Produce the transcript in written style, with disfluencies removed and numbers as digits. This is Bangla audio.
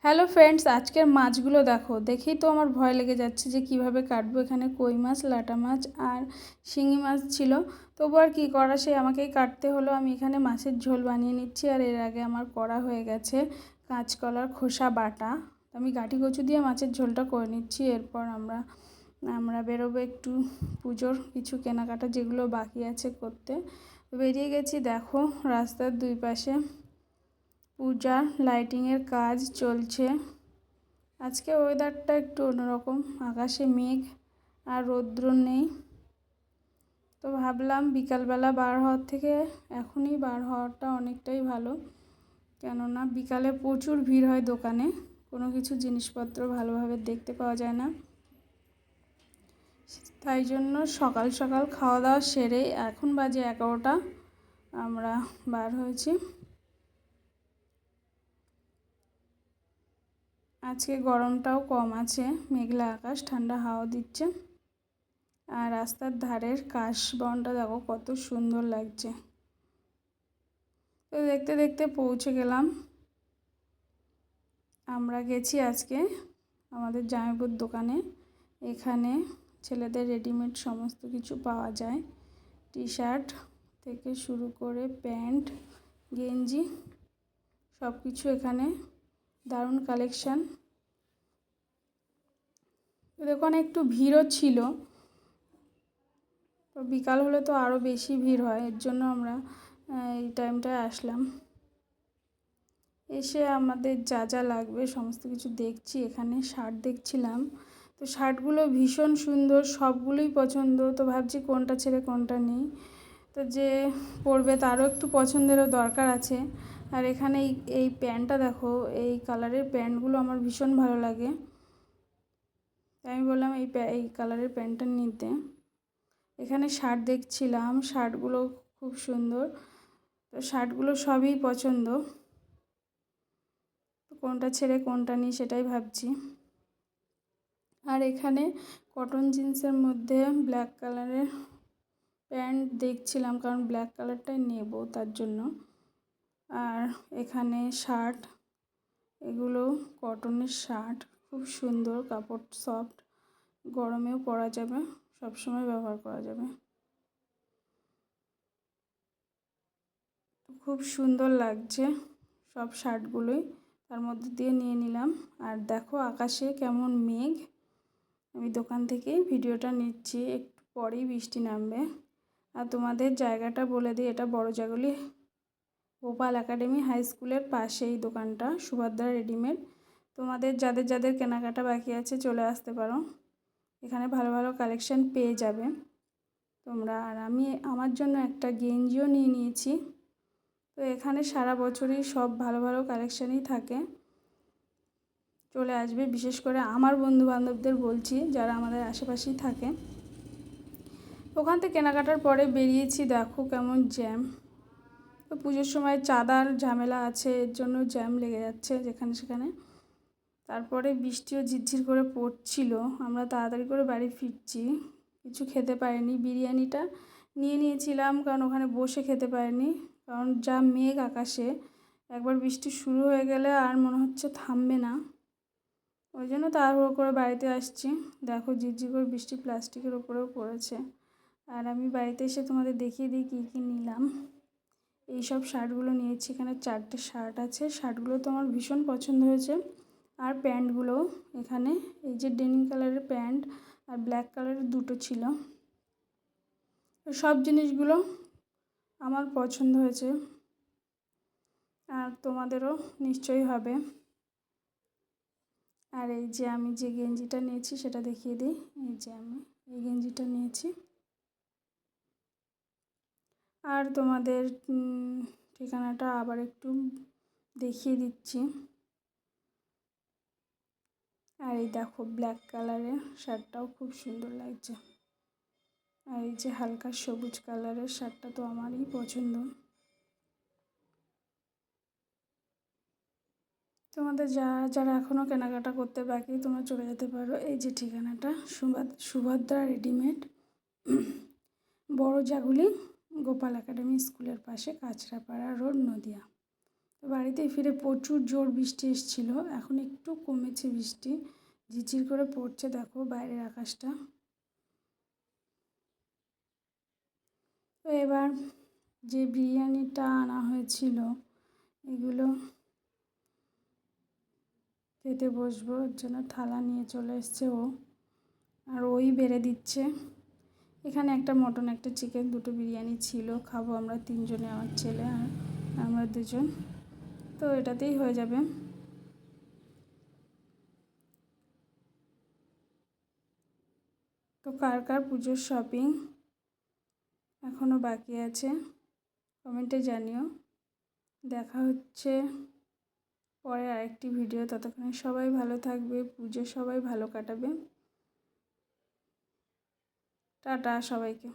হ্যালো ফ্রেন্ডস, আজকের মাছগুলো দেখো। দেখেই তো আমার ভয় লেগে যাচ্ছে যে কিভাবে কাটবো। এখানে কই মাছ, লাটা মাছ আর শিঙি মাছ ছিল। তবু আর কী করা, সে আমাকেই কাটতে হলো। আমি এখানে মাছের ঝোল বানিয়ে নিচ্ছি, আর এর আগে আমার করা হয়ে গেছে কাঁচকলার খোসা বাটা। আমি গাঁটি কচু দিয়ে মাছের ঝোলটা করে নিচ্ছি। এরপর আমরা বেরোবো একটু পুজোর কিছু কেনাকাটা যেগুলো বাকি আছে করতে। বেরিয়ে গেছি। দেখো রাস্তার দুই পাশে পূজার লাইটিংয়ের কাজ চলছে। আজকে ওয়েদারটা একটু অন্যরকম, আকাশে মেঘ আর রৌদ্র নেই। তো ভাবলাম বিকালবেলা বার হওয়ার থেকে এখনই বার হওয়াটা অনেকটাই ভালো, কেননা বিকালে প্রচুর ভিড় হয় দোকানে, কোনো কিছু জিনিসপত্র ভালোভাবে দেখতে পাওয়া যায় না। তাই জন্য সকাল সকাল খাওয়া দাওয়া সেরে এখন বাজে 11টা, আমরা বার হয়েছি। আজকে গরমটাও কম আছে, মেঘলা আকাশ, ঠান্ডা হাওয়া দিচ্ছে। আর রাস্তার ধারের কাশবনটা দেখো কত সুন্দর লাগছে। তো দেখতে দেখতে পৌঁছে গেলাম। আমরা গেছি আজকে আমাদের জামাইবাবুর দোকানে। এখানে ছেলেদের রেডিমেড সমস্ত কিছু পাওয়া যায়, টি শার্ট থেকে শুরু করে প্যান্ট, গেঞ্জি, সব কিছু এখানে দারুণ কালেকশান। দোকানে একটু ভিড়ও ছিল, তো বিকাল হলে তো আরও বেশি ভিড় হয়, এর জন্য আমরা এই টাইমটায় আসলাম। এসে আমাদের যা যা লাগবে সমস্ত কিছু দেখছি। এখানে শার্ট দেখছিলাম, তো শার্টগুলো ভীষণ সুন্দর, সবগুলোই পছন্দ। তো ভাবছি কোনটা ছেড়ে কোনটা নিই। তো যে পরবে তারও একটু পছন্দেরও দরকার আছে। আর এখানে এই প্যান্টটা দেখো, এই কালারের প্যান্টগুলো আমার ভীষণ ভালো লাগে, তাই আমি বললাম এই কালারের প্যান্টটা নিতে। এখানে শার্ট দেখছিলাম, শার্টগুলো খুব সুন্দর। তো শার্টগুলো সবই পছন্দ, তো কোনটা ছেড়ে কোনটা নিই সেটাই ভাবছি। আর এখানে কটন জিন্সের মধ্যে ব্ল্যাক কালারের প্যান্ট দেখছিলাম, কারণ ব্ল্যাক কালারটাই নেব তার জন্য। আর এখানে শার্ট, এগুলো কটনের শার্ট, খুব সুন্দর কাপড়, সফট, গরমেও পরা যাবে, সবসময় ব্যবহার করা যাবে। খুব সুন্দর লাগছে সব শার্টগুলোই, তার মধ্যে দিয়ে নিয়ে নিলাম। আর দেখো আকাশে কেমন মেঘ। আমি দোকান থেকেই ভিডিওটা নিচ্ছি, একটু পরেই বৃষ্টি নামবে। আর তোমাদের জায়গাটা বলে দিই, এটা বড়জাগুলি গোপাল একাডেমি হাই স্কুলের পাশে এই দোকানটা, সুভদ্রা রেডিমেড। তোমাদের যাদের যাদের কেনাকাটা বাকি আছে চলে আসতে পারো, এখানে ভালো ভালো কালেকশান পেয়ে যাবে তোমরা। আর আমি আমার জন্য একটা গেঞ্জিও নিয়ে নিয়েছি। তো এখানে সারা বছরই সব ভালো ভালো কালেকশানই থাকে, চলে আসবে। বিশেষ করে আমার বন্ধুবান্ধবদের বলছি যারা আমাদের আশেপাশেই থাকে। ওখান থেকে কেনাকাটার পরে বেরিয়েছি, দেখো কেমন জ্যাম। তো পুজোর সময় চাঁদার ঝামেলা আছে, এর জন্য জ্যাম লেগে যাচ্ছে যেখানে সেখানে। তারপরে বৃষ্টিও ঝিরঝির করে পড়ছিল, আমরা তাড়াতাড়ি করে বাড়ি ফিরছি। কিছু খেতে পারিনি, বিরিয়ানিটা নিয়ে নিয়েছিলাম কারণ ওখানে বসে খেতে পারিনি, কারণ যা মেঘ আকাশে, একবার বৃষ্টি শুরু হয়ে গেলে আর মনে হচ্ছে থামবে না। ওই জন্য তাড়াহুড়ো করে বাড়িতে আসছি। দেখো ঝিরঝির করে বৃষ্টি প্লাস্টিকের ওপরেও পড়েছে। আর আমি বাড়িতে এসে তোমাদের দেখিয়ে দিই কী কী নিলাম। এই সব শার্টগুলো নিয়েছি, এখানে 4টে শার্ট আছে। শার্টগুলো তো আমার ভীষণ পছন্দ হয়েছে। আর প্যান্টগুলো এখানে এই যে ডেনিম কালারের প্যান্ট আর ব্ল্যাক কালারের দুটো ছিল। সব জিনিসগুলো আমার পছন্দ হয়েছে, আর তোমাদেরও নিশ্চয়ই হবে। আর এই যে আমি যে গেঞ্জিটা নিয়েছি সেটা দেখিয়ে দিই। এই যে আমি এই গেঞ্জিটা নিয়েছি। আর তোমাদের ঠিকানাটা আবার একটু দেখিয়ে দিচ্ছি। আর এই দেখো ব্ল্যাক কালারের শার্টটাও খুব সুন্দর লাগছে। আর এই যে হালকা সবুজ কালারের শার্টটা তো আমারই পছন্দ। তোমাদের যারা এখনও কেনাকাটা করতে বাকি, তোমরা চলে যেতে পারো। এই যে ঠিকানাটা, সুভদ্রা রেডিমেড, বড়জাগুলি, গোপাল একাডেমি স্কুলের পাশে, কাঁচরাপাড়া রোড, নদিয়া। তো বাড়িতে ফিরে প্রচুর জোর বৃষ্টি এসেছিলো, এখন একটু কমেছে বৃষ্টি, ঝিরঝির করে পড়ছে, দেখো বাইরের আকাশটা। তো এবার যে বিরিয়ানিটা আনা হয়েছিল এগুলো খেতে বসবো, ওর জন্য থালা নিয়ে চলে এসছে ও, আর ওই বেড়ে দিচ্ছে। এখানে একটা মটন একটা চিকেন দুটো বিরিয়ানি ছিল, খাবো আমরা তিনজনে, আমার ছেলে আর আমরা দুজন, তো এটাতেই হয়ে যাবে। তো কার কার পুজোর শপিং এখনও বাকি আছে কমেন্টে জানিও। দেখা হচ্ছে পরে আরেকটি ভিডিও, ততক্ষণে সবাই ভালো থাকবে, পুজো সবাই ভালো কাটাবে। টাটা সবাইকে।